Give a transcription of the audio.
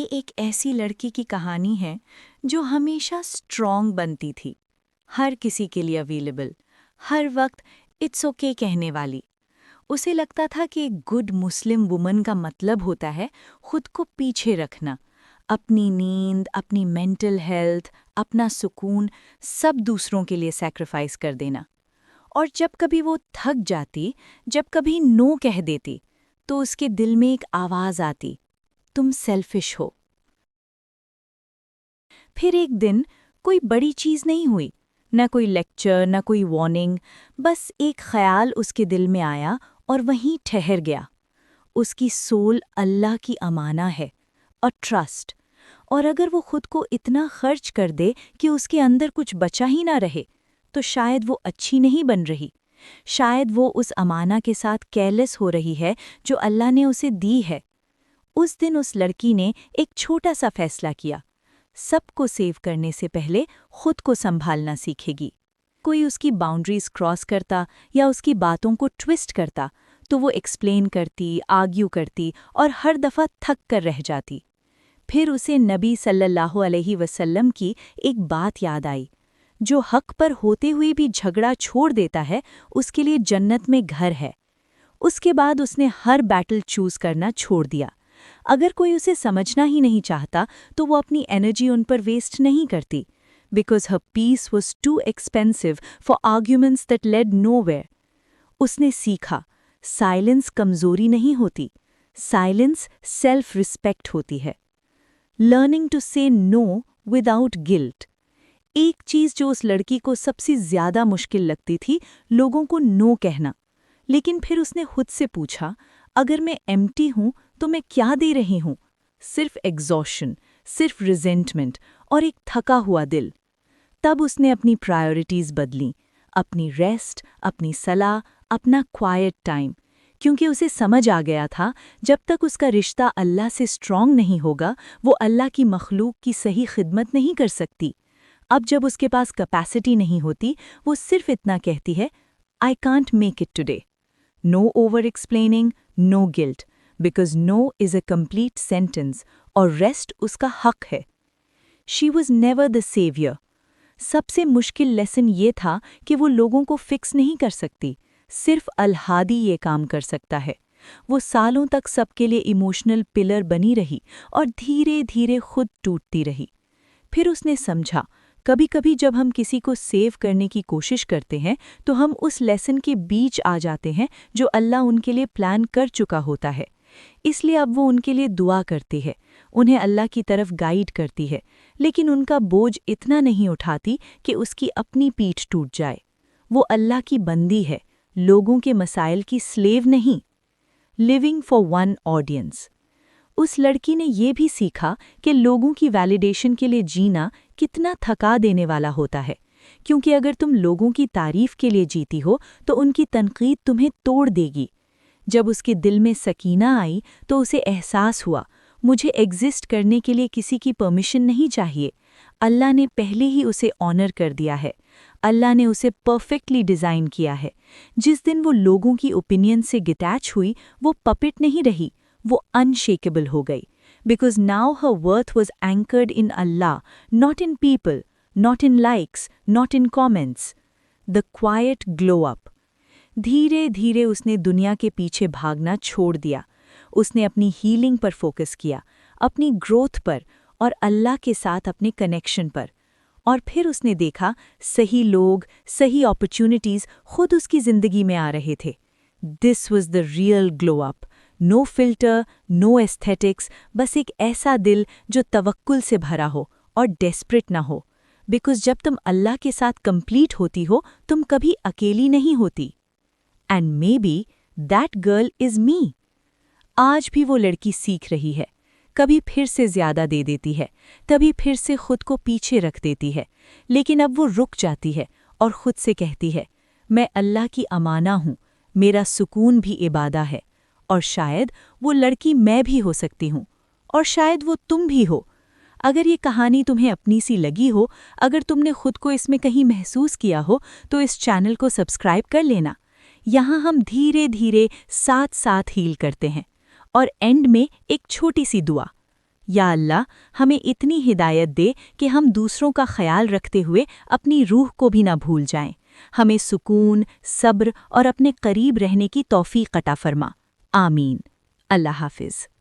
یہ ایک ایسی لڑکی کی کہانی ہے جو ہمیشہ اسٹرانگ بنتی تھی، ہر کسی کے لیے اویلیبل، ہر وقت اٹس اوکے کہنے والی۔ اسے لگتا تھا کہ ایک گڈ مسلم وومن کا مطلب ہوتا ہے خود کو پیچھے رکھنا، اپنی نیند، اپنی مینٹل ہیلتھ، اپنا سکون سب دوسروں کے لیے سیکریفائس کر دینا۔ اور جب کبھی وہ تھک جاتی، جب کبھی نو کہہ دیتی، تو اس کے دل میں ایک آواز آتی، تم سیلفش ہو۔ پھر ایک دن کوئی بڑی چیز نہیں ہوئی، نہ کوئی لیکچر، نہ کوئی وارننگ، بس ایک خیال اس کے دل میں آیا اور وہیں ٹھہر گیا۔ اس کی سول اللہ کی امانہ ہے، اور ٹرسٹ، اور اگر وہ خود کو اتنا خرچ کر دے کہ اس کے اندر کچھ بچا ہی نہ رہے، تو شاید وہ اچھی نہیں بن رہی، شاید وہ اس امانہ کے ساتھ کیئرلیس ہو رہی ہے جو اللہ نے اسے دی ہے۔ اس دن اس لڑکی نے ایک چھوٹا سا فیصلہ کیا، سب کو سیو کرنے سے پہلے خود کو سنبھالنا سیکھے گی۔ کوئی اس کی باؤنڈریز کراس کرتا یا اس کی باتوں کو ٹویسٹ کرتا تو وہ ایکسپلین کرتی، آرگیو کرتی اور ہر دفعہ تھک کر رہ جاتی۔ پھر اسے نبی صلی اللہ علیہ وسلم کی ایک بات یاد آئی، جو حق پر ہوتے ہوئے بھی جھگڑا چھوڑ دیتا ہے اس کے لیے جنت میں گھر ہے۔ اس کے بعد اس نے ہر بیٹل چوز کرنا چھوڑ دیا۔ اگر کوئی اسے سمجھنا ہی نہیں چاہتا تو وہ اپنی انرجی ان پر ویسٹ نہیں کرتی، because her peace was too expensive for arguments that lead nowhere. اس نے سیکھا، سائلنس کمزوری نہیں ہوتی، سائلنس سیلف ریسپیکٹ ہوتی ہے۔ لرننگ ٹو سے نو وداؤٹ گلٹ۔ ایک چیز جو اس لڑکی کو سب سے زیادہ مشکل لگتی تھی، لوگوں کو نو کہنا۔ لیکن پھر اس نے خود سے پوچھا، اگر میں ایمٹی ہوں تو میں کیا دے رہی ہوں؟ صرف ایگزوشن، صرف ریزنٹمنٹ اور ایک تھکا ہوا دل۔ تب اس نے اپنی پرائیورٹیز بدلیں، اپنی ریسٹ، اپنی صلاح، اپنا کوائٹ ٹائم، کیونکہ اسے سمجھ آ گیا تھا جب تک اس کا رشتہ اللہ سے اسٹرانگ نہیں ہوگا وہ اللہ کی مخلوق کی صحیح خدمت نہیں کر سکتی۔ اب جب اس کے پاس کیپیسٹی نہیں ہوتی، وہ صرف اتنا کہتی ہے، I can't make it today. No over-explaining, no guilt, because no is a complete sentence, اور ریسٹ اس کا حق ہے۔ She was never the savior. سب سے مشکل لیسن یہ تھا کہ وہ لوگوں کو فکس نہیں کر سکتی، صرف الہادی یہ کام کر سکتا ہے۔ وہ سالوں تک سب کے لیے ایموشنل پلر بنی رہی اور دھیرے دھیرے خود ٹوٹتی رہی۔ پھر اس نے سمجھا، کبھی کبھی جب ہم کسی کو سیو کرنے کی کوشش کرتے ہیں تو ہم اس لیسن کے بیچ آ جاتے ہیں جو اللہ ان کے لیے پلان کر چکا ہوتا ہے۔ اس لیے اب وہ ان کے لیے دعا کرتی ہے، انہیں اللہ کی طرف گائیڈ کرتی ہے، لیکن ان کا بوجھ اتنا نہیں اٹھاتی کہ اس کی اپنی پیٹھ ٹوٹ جائے۔ وہ اللہ کی بندی ہے، لوگوں کے مسائل کی سلیو نہیں۔ Living for one audience. اس لڑکی نے یہ بھی سیکھا کہ لوگوں کی ویلیڈیشن کے لیے جینا کتنا تھکا دینے والا ہوتا ہے، کیونکہ اگر تم لوگوں کی تعریف کے لیے جیتی ہو تو ان کی تنقید تمہیں توڑ دے گی۔ جب اس کے دل میں سکینہ آئی تو اسے احساس ہوا، مجھے ایگزسٹ کرنے کے لیے کسی کی پرمیشن نہیں چاہیے، اللہ نے پہلے ہی اسے آنر کر دیا ہے، اللہ نے اسے پرفیکٹلی ڈیزائن کیا ہے۔ جس دن وہ لوگوں کی اوپینین سے ڈٹیچ ہوئی، وہ پپٹ نہیں رہی، وہ انشیکیبل ہو گئی، because now her worth was anchored in اللہ، not in people, not in likes, not in comments. The quiet glow up. دھیرے دھیرے اس نے دنیا کے پیچھے بھاگنا چھوڑ دیا، اس نے اپنی ہیلنگ پر فوکس کیا، اپنی گروتھ پر اور اللہ کے ساتھ اپنے کنیکشن پر۔ اور پھر اس نے دیکھا صحیح لوگ، صحیح اپرچونٹیز خود اس کی زندگی میں آ رہے تھے۔ This was the real glow up, no filter, no aesthetics, بس ایک ایسا دل جو توکل سے بھرا ہو اور ڈیسپریٹ نہ ہو، بیکاز جب تم اللہ کے ساتھ کمپلیٹ ہوتی ہو تم کبھی اکیلی نہیں ہوتی۔ And maybe that girl is me. آج بھی وہ لڑکی سیکھ رہی ہے، کبھی پھر سے زیادہ دے دیتی ہے، کبھی پھر سے خود کو پیچھے رکھ دیتی ہے، لیکن اب وہ رک جاتی ہے اور خود سے کہتی ہے، میں اللہ کی امانہ ہوں، میرا سکون بھی عبادہ ہے، اور شاید وہ لڑکی میں بھی ہو سکتی ہوں، اور شاید وہ تم بھی ہو۔ اگر یہ کہانی تمہیں اپنی سی لگی ہو، اگر تم نے خود کو اس میں کہیں محسوس کیا ہو تو اس چینل کو سبسکرائب کر لینا۔ یہاں ہم دھیرے دھیرے ساتھ ساتھ ہیل کرتے ہیں، اور اینڈ میں ایک چھوٹی سی دعا، یا اللہ ہمیں اتنی ہدایت دے کہ ہم دوسروں کا خیال رکھتے ہوئے اپنی روح کو بھی نہ بھول جائیں، ہمیں سکون، صبر اور اپنے قریب رہنے کی توفیق عطا فرما۔ آمین۔ اللہ حافظ۔